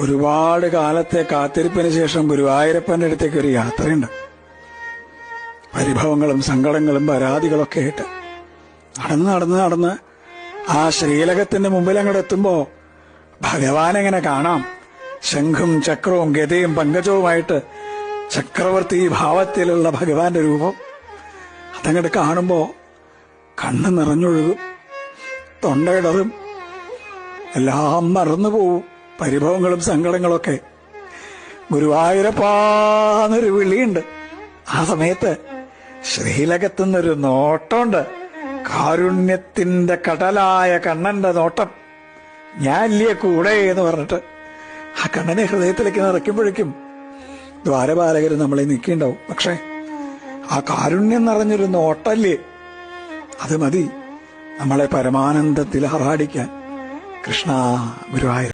ഒരുപാട് കാലത്തെ കാത്തിരിപ്പിന് ശേഷം ഗുരുവായൂരപ്പന്റെ അടുത്തേക്ക് ഒരു യാത്രയുണ്ട്. പരിഭവങ്ങളും സങ്കടങ്ങളും പരാതികളൊക്കെ ആയിട്ട് നടന്ന് ആ ശ്രീലകത്തിന്റെ മുമ്പിൽ അങ്ങോട്ട് എത്തുമ്പോ ഭഗവാൻ എങ്ങനെ കാണാം. ശംഖും ചക്രവും ഗതയും പങ്കജവുമായിട്ട് ചക്രവർത്തി ഭാവത്തിലുള്ള ഭഗവാന്റെ രൂപം അതങ്ങോട്ട് കാണുമ്പോ കണ്ണ് നിറഞ്ഞൊഴുകും, തൊണ്ടയിടറും, എല്ലാം മറന്നുപോവും. പരിഭവങ്ങളും സങ്കടങ്ങളൊക്കെ. ഗുരുവായൂരപ്പാന്നൊരു വിളിയുണ്ട്. ആ സമയത്ത് ശ്രീലകത്തുനിന്നൊരു നോട്ടമുണ്ട്. കാരുണ്യത്തിന്റെ കടലായ കണ്ണന്റെ നോട്ടം. ഞാനില്ലേ കൂടെ എന്ന് പറഞ്ഞിട്ട് ആ കണ്ണനെ ഹൃദയത്തിലേക്ക് നിറയ്ക്കുമ്പോഴേക്കും ദ്വാരപാലകർ നമ്മളെ നിൽക്കിണ്ടാവും. പക്ഷെ ആ കാരുണ്യം നിറഞ്ഞൊരു നോട്ടല്ലേ, അത് മതി നമ്മളെ പരമാനന്ദത്തിൽ ആറാടിക്കാൻ. കൃഷ്ണ ഗുരുവായൂർ.